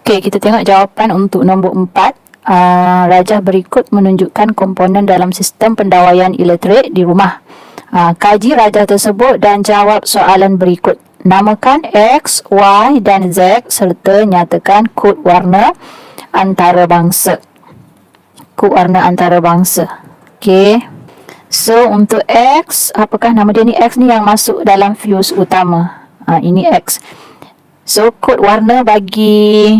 Okey, kita tengok jawapan untuk nombor 4. Rajah berikut menunjukkan komponen dalam sistem pendawaian elektrik di rumah. Kaji rajah tersebut dan jawab soalan berikut. Namakan X, Y dan Z serta nyatakan kod warna antarabangsa. Kod warna antarabangsa. Okey. So, untuk X, apakah nama dia ni? X ni yang masuk dalam fuse utama. Ini X. So, kod warna bagi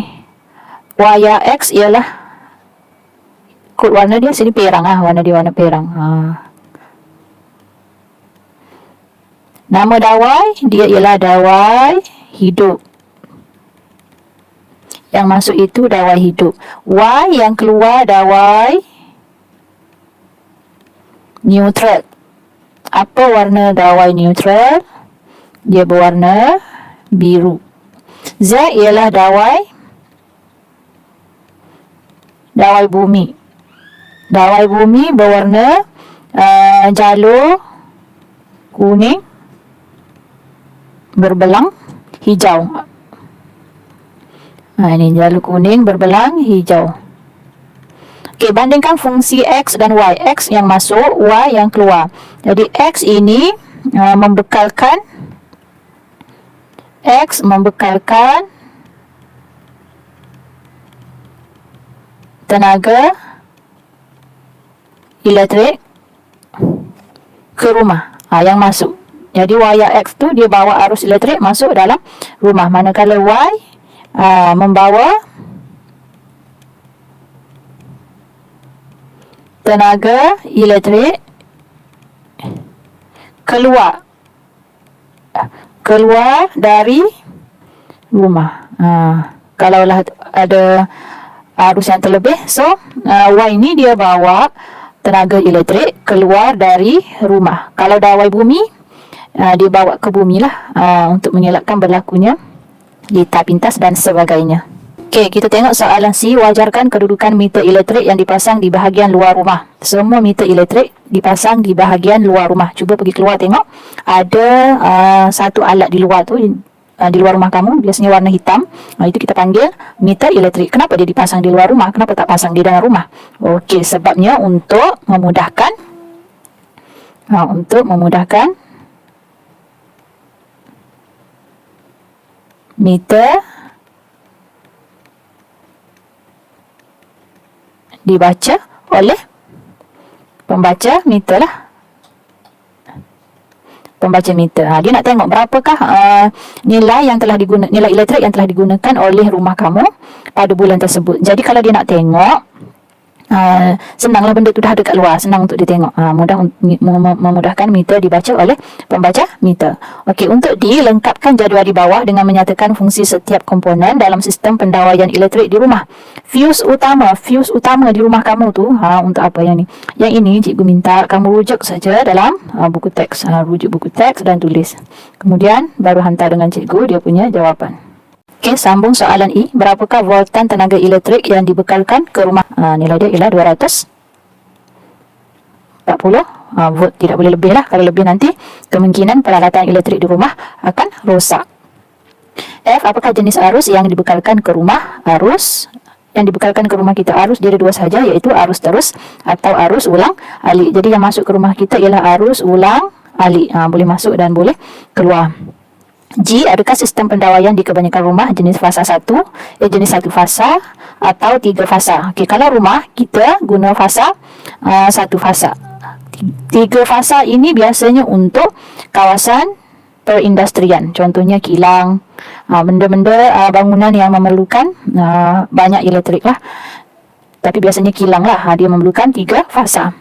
wayar X ialah, kod warna dia sini perang. Warna dia warna perang. Nama dawai dia ialah dawai hidup. Yang masuk itu dawai hidup. Y yang keluar dawai neutral. Apa warna dawai neutral? Dia berwarna biru. Z ialah dawai bumi. Dawai bumi berwarna jalur kuning berbelang hijau. Ini jalur kuning berbelang hijau. Okey, bandingkan fungsi X dan Y. X yang masuk, Y yang keluar. Jadi X ini membekalkan tenaga elektrik ke rumah. Yang masuk. Jadi wayar X tu dia bawa arus elektrik masuk dalam rumah. Manakala Y membawa tenaga elektrik keluar dari rumah. Kalaulah ada arus yang terlebih, so Y ni dia bawa tenaga elektrik keluar dari rumah. Kalau dawai bumi, dia bawa ke bumi lah, untuk mengelakkan berlakunya getah pintas dan sebagainya. Okey, kita tengok soalan C. Wajarkan kedudukan meter elektrik yang dipasang di bahagian luar rumah. Semua meter elektrik dipasang di bahagian luar rumah. Cuba pergi keluar tengok. Ada satu alat di luar tu, di luar rumah kamu, biasanya warna hitam. Itu kita panggil meter elektrik. Kenapa dia dipasang di luar rumah? Kenapa tak pasang di dalam rumah? Okey, sebabnya untuk memudahkan meter dibaca oleh pembaca meter lah. Pembaca meter. Dia nak tengok berapakah nilai elektrik yang telah digunakan oleh rumah kamu pada bulan tersebut. Jadi kalau dia nak tengok, senanglah, benda tu dah dekat luar, senang untuk dia tengok. Memudahkan meter dibaca oleh pembaca meter. Okey, untuk dilengkapkan jadual di bawah dengan menyatakan fungsi setiap komponen dalam sistem pendawaian elektrik di rumah. Fuse utama di rumah kamu tu, untuk apa yang ni? Yang ini cikgu minta kamu rujuk saja dalam buku teks. Rujuk buku teks dan tulis. Kemudian baru hantar dengan cikgu dia punya jawapan. Okey, sambung soalan E. Berapakah voltan tenaga elektrik yang dibekalkan ke rumah? Nilai dia ialah 240 volt. Tidak boleh lebih lah. Kalau lebih nanti kemungkinan peralatan elektrik di rumah akan rosak. F. Apakah jenis arus yang dibekalkan ke rumah? Arus yang dibekalkan ke rumah kita, arus dia ada dua sahaja, iaitu arus terus atau arus ulang alik. Jadi yang masuk ke rumah kita ialah arus ulang alik. Boleh masuk dan boleh keluar. G. Adakah sistem pendawaian di kebanyakan rumah jenis fasa jenis satu fasa atau 3 fasa? Okey, kalau rumah kita guna fasa 1 fasa. 3 fasa ini biasanya untuk kawasan perindustrian, contohnya kilang, benda-benda bangunan yang memerlukan banyak elektrik lah. Tapi biasanya kilang lah, dia memerlukan 3 fasa.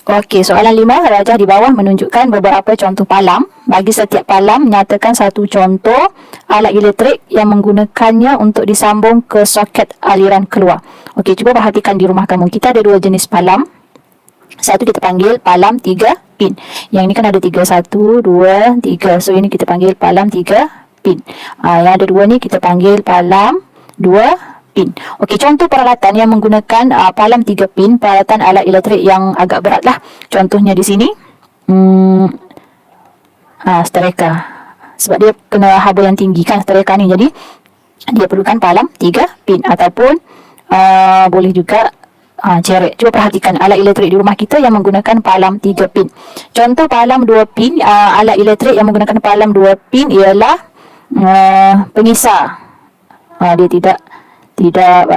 Okey, soalan 5. Rajah di bawah menunjukkan beberapa contoh palam. Bagi setiap palam, nyatakan satu contoh alat elektrik yang menggunakannya untuk disambung ke soket aliran keluar. Okey, cuba perhatikan di rumah kamu. Kita ada 2 jenis palam. Satu kita panggil palam 3 pin. Yang ini kan ada 3, 1, 2, 3. So, ini kita panggil palam 3 pin. Yang ada 2 ni kita panggil palam 2 pin. Okey, contoh peralatan yang menggunakan palam 3 pin, peralatan alat elektrik yang agak berat lah. Contohnya di sini, stereka. Sebab dia kena haba yang tinggi kan stereka ni. Jadi, dia perlukan palam 3 pin ataupun boleh juga cerek. Cuba perhatikan alat elektrik di rumah kita yang menggunakan palam 3 pin. Contoh palam 2 pin, alat elektrik yang menggunakan palam 2 pin ialah pengisar. Dia tidak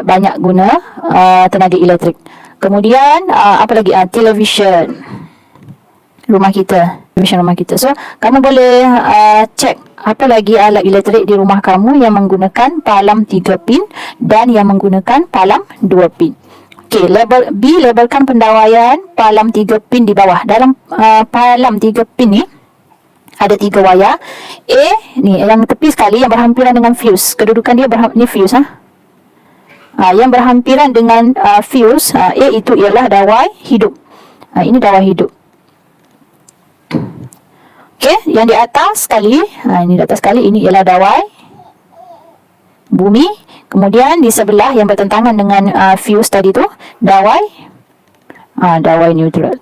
banyak guna tenaga elektrik. Kemudian apa lagi? Television rumah kita. So, kamu boleh cek apa lagi alat elektrik di rumah kamu yang menggunakan palam 3 pin dan yang menggunakan palam 2 pin. Okey, label B, labelkan pendawaian palam 3 pin di bawah. Dalam palam 3 pin ni ada 3 wayar. A ni yang tepi sekali yang berhampiran dengan fuse. Kedudukan dia ni fuse yang berhampiran dengan fuse A itu ialah dawai hidup. Ini dawai hidup. Okey, yang di atas sekali, ini di atas sekali, ini ialah dawai bumi. Kemudian di sebelah yang bertentangan dengan fuse tadi tu, dawai neutral.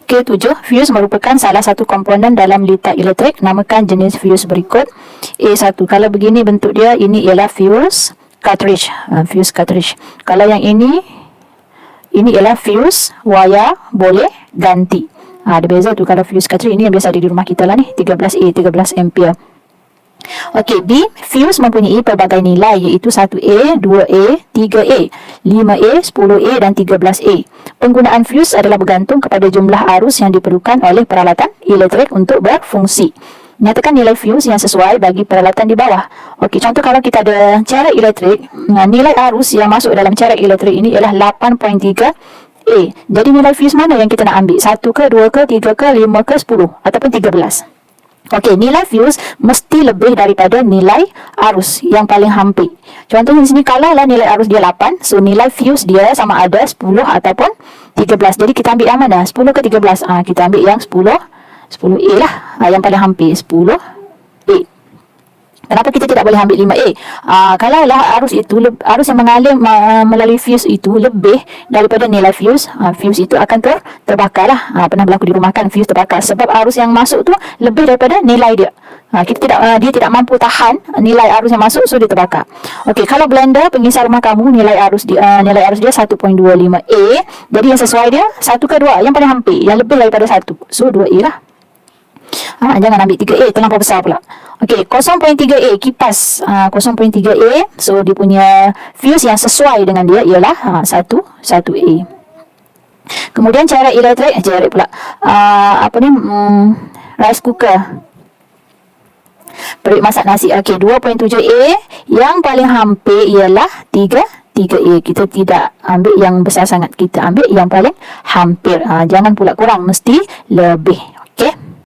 Okey, 7. Fuse merupakan salah satu komponen dalam litar elektrik. Namakan jenis fuse berikut. A1. Kalau begini bentuk dia, ini ialah fuse cartridge. Fuse cartridge. Kalau yang ini ialah fuse wayar boleh ganti. Ada beza tu. Kalau fuse cartridge ini yang biasa ada di rumah kita lah ni, 13A, 13 ampere. Okey, B, fuse mempunyai pelbagai nilai iaitu 1A, 2A, 3A, 5A, 10A dan 13A. Penggunaan fuse adalah bergantung kepada jumlah arus yang diperlukan oleh peralatan elektrik untuk berfungsi. Nyatakan nilai fuse yang sesuai bagi peralatan di bawah. Okey, contoh kalau kita ada cerek elektrik, nilai arus yang masuk dalam cerek elektrik ini ialah 8.3 A. Jadi nilai fuse mana yang kita nak ambil? 1 ke, 2 ke, 3 ke, 5 ke, 10 ataupun 13? Okey, nilai fuse mesti lebih daripada nilai arus yang paling hampir. Contohnya di sini kalau lah nilai arus dia 8, so nilai fuse dia sama ada 10 ataupun 13. Jadi kita ambil yang mana? 10 ke 13? Kita ambil yang 10A lah. Yang paling hampir 10A. Kenapa kita tidak boleh ambil 5A? Kalau lah arus yang mengalir melalui fuse itu lebih daripada nilai fuse, fuse itu akan terbakar lah. Pernah berlaku di rumah kan, fuse terbakar sebab arus yang masuk tu lebih daripada nilai dia. Dia tidak mampu tahan nilai arus yang masuk, so dia terbakar. Okey, kalau blender pengisar rumah kamu nilai arus dia 1.25A. Jadi yang sesuai dia 1 ke 2, yang paling hampir, yang lebih daripada 1. So 2A lah. Jangan ambil 3A, terlampau besar pula. Okey, 0.3A kipas. 0.3A, so dia punya fuse yang sesuai dengan dia ialah 1A. Kemudian cerek elektrik, rice cooker, perit masak nasi. Okey, 2.7A, yang paling hampir ialah 3A. Kita tidak ambil yang besar sangat, kita ambil yang paling hampir. Jangan pula kurang, mesti lebih. Okey.